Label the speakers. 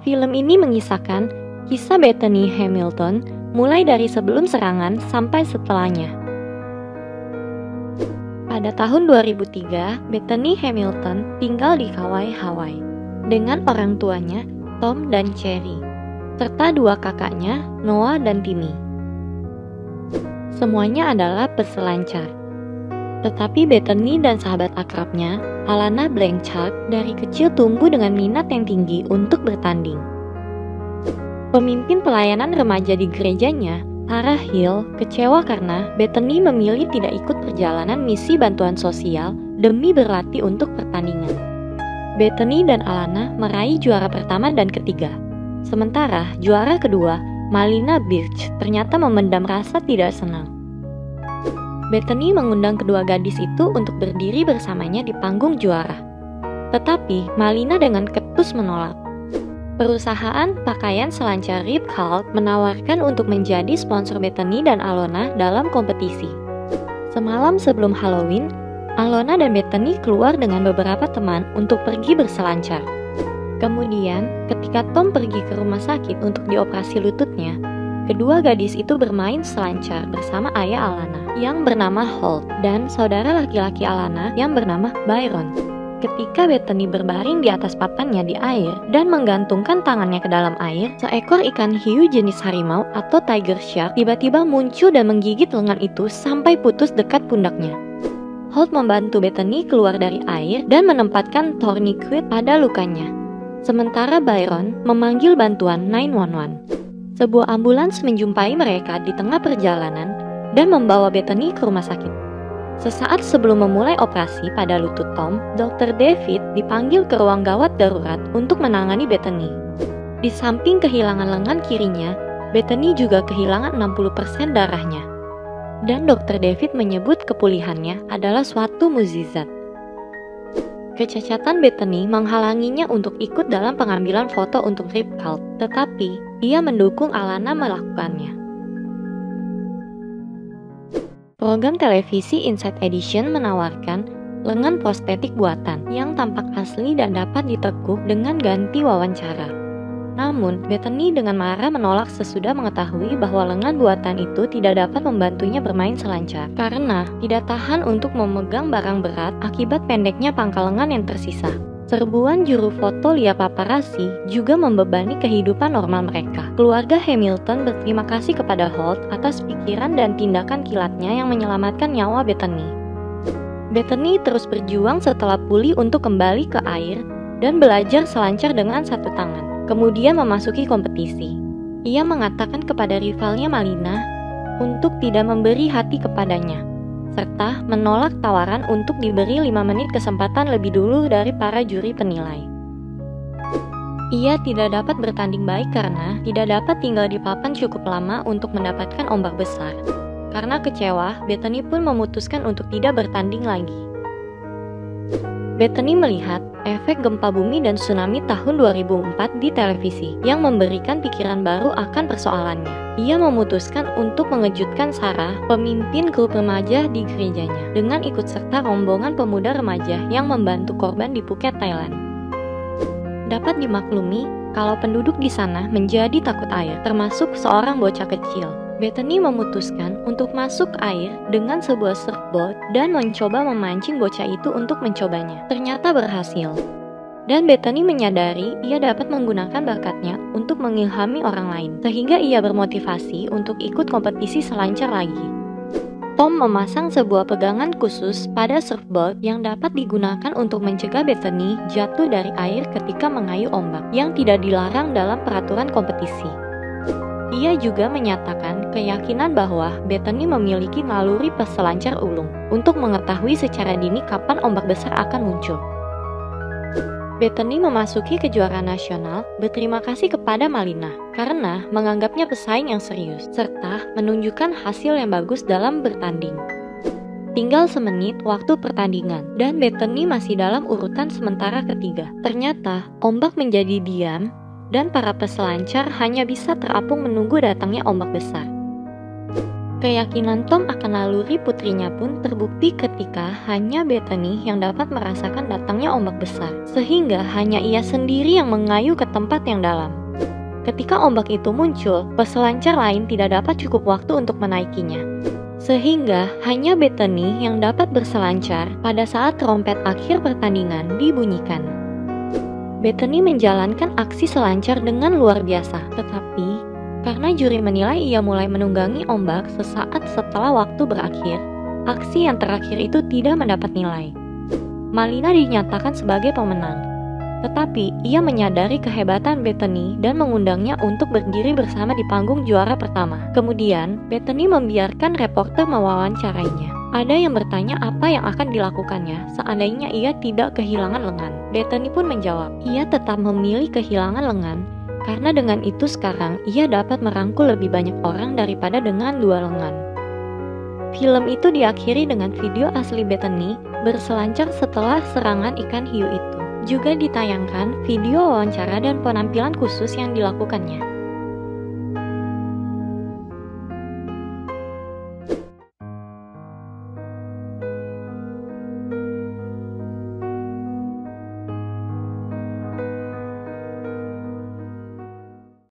Speaker 1: Film ini mengisahkan kisah Bethany Hamilton mulai dari sebelum serangan sampai setelahnya. Pada tahun 2003, Bethany Hamilton tinggal di Kauai, Hawaii dengan orang tuanya, Tom dan Cherry, serta dua kakaknya, Noah dan Timmy. Semuanya adalah peselancar. Tetapi Bethany dan sahabat akrabnya, Alana Blanchard, dari kecil tumbuh dengan minat yang tinggi untuk bertanding. Pemimpin pelayanan remaja di gerejanya, Sarah Hill, kecewa karena Bethany memilih tidak ikut perjalanan misi bantuan sosial demi berlatih untuk pertandingan. Bethany dan Alana meraih juara pertama dan ketiga. Sementara juara kedua, Malina Birch, ternyata memendam rasa tidak senang. Bethany mengundang kedua gadis itu untuk berdiri bersamanya di panggung juara. Tetapi Malina dengan ketus menolak. Perusahaan pakaian selancar Rip Curl menawarkan untuk menjadi sponsor Bethany dan Alona dalam kompetisi. Semalam sebelum Halloween, Alona dan Bethany keluar dengan beberapa teman untuk pergi berselancar. Kemudian, ketika Tom pergi ke rumah sakit untuk dioperasi lututnya, kedua gadis itu bermain selancar bersama ayah Alana yang bernama Holt dan saudara laki-laki Alana yang bernama Byron. Ketika Bethany berbaring di atas papannya di air dan menggantungkan tangannya ke dalam air, seekor ikan hiu jenis harimau atau tiger shark tiba-tiba muncul dan menggigit lengan itu sampai putus dekat pundaknya. Holt membantu Bethany keluar dari air dan menempatkan tourniquet pada lukanya. Sementara Byron memanggil bantuan 911. Sebuah ambulans menjumpai mereka di tengah perjalanan dan membawa Bethany ke rumah sakit. Sesaat sebelum memulai operasi pada lutut Tom, Dr. David dipanggil ke ruang gawat darurat untuk menangani Bethany. Di samping kehilangan lengan kirinya, Bethany juga kehilangan 60% darahnya. Dan Dr. David menyebut kepulihannya adalah suatu mukjizat. Kecacatan Bethany menghalanginya untuk ikut dalam pengambilan foto untuk Rip Curl, tetapi ia mendukung Alana melakukannya. Program televisi Inside Edition menawarkan lengan prostetik buatan yang tampak asli dan dapat ditekuk dengan ganti wawancara. Namun, Bethany dengan marah menolak sesudah mengetahui bahwa lengan buatan itu tidak dapat membantunya bermain selancar karena tidak tahan untuk memegang barang berat akibat pendeknya pangkal lengan yang tersisa. Serbuan juru foto liar paparazzi juga membebani kehidupan normal mereka. Keluarga Hamilton berterima kasih kepada Holt atas pikiran dan tindakan kilatnya yang menyelamatkan nyawa Bethany. Bethany terus berjuang setelah pulih untuk kembali ke air dan belajar selancar dengan satu tangan, kemudian memasuki kompetisi. Ia mengatakan kepada rivalnya Malina untuk tidak memberi hati kepadanya, serta menolak tawaran untuk diberi 5 menit kesempatan lebih dulu dari para juri penilai. Ia tidak dapat bertanding baik karena tidak dapat tinggal di papan cukup lama untuk mendapatkan ombak besar. Karena kecewa, Bethany pun memutuskan untuk tidak bertanding lagi. Bethany melihat efek gempa bumi dan tsunami tahun 2004 di televisi yang memberikan pikiran baru akan persoalannya. Ia memutuskan untuk mengejutkan Sarah, pemimpin grup remaja di gerejanya, dengan ikut serta rombongan pemuda remaja yang membantu korban di Phuket, Thailand. Dapat dimaklumi kalau penduduk di sana menjadi takut air, termasuk seorang bocah kecil. Bethany memutuskan untuk masuk air dengan sebuah surfboard dan mencoba memancing bocah itu untuk mencobanya. Ternyata berhasil. Dan Bethany menyadari ia dapat menggunakan bakatnya untuk mengilhami orang lain, sehingga ia bermotivasi untuk ikut kompetisi selancar lagi. Tom memasang sebuah pegangan khusus pada surfboard yang dapat digunakan untuk mencegah Bethany jatuh dari air ketika mengayuh ombak, yang tidak dilarang dalam peraturan kompetisi. Ia juga menyatakan keyakinan bahwa Bethany memiliki naluri peselancar ulung untuk mengetahui secara dini kapan ombak besar akan muncul. Bethany memasuki kejuaraan nasional berterima kasih kepada Malina karena menganggapnya pesaing yang serius serta menunjukkan hasil yang bagus dalam bertanding. Tinggal semenit waktu pertandingan dan Bethany masih dalam urutan sementara ketiga. Ternyata ombak menjadi diam dan para peselancar hanya bisa terapung menunggu datangnya ombak besar. Keyakinan Tom akan naluri putrinya pun terbukti ketika hanya Bethany yang dapat merasakan datangnya ombak besar, sehingga hanya ia sendiri yang mengayuh ke tempat yang dalam. Ketika ombak itu muncul, peselancar lain tidak dapat cukup waktu untuk menaikinya, sehingga hanya Bethany yang dapat berselancar pada saat trompet akhir pertandingan dibunyikan. Bethany menjalankan aksi selancar dengan luar biasa, tetapi karena juri menilai ia mulai menunggangi ombak sesaat setelah waktu berakhir, aksi yang terakhir itu tidak mendapat nilai. Malina dinyatakan sebagai pemenang, tetapi ia menyadari kehebatan Bethany dan mengundangnya untuk berdiri bersama di panggung juara pertama. Kemudian, Bethany membiarkan reporter mewawancarainya. Ada yang bertanya apa yang akan dilakukannya seandainya ia tidak kehilangan lengan. Bethany pun menjawab, ia tetap memilih kehilangan lengan karena dengan itu sekarang ia dapat merangkul lebih banyak orang daripada dengan 2 lengan. Film itu diakhiri dengan video asli Bethany berselancar setelah serangan ikan hiu itu. Juga ditayangkan video wawancara dan penampilan khusus yang dilakukannya.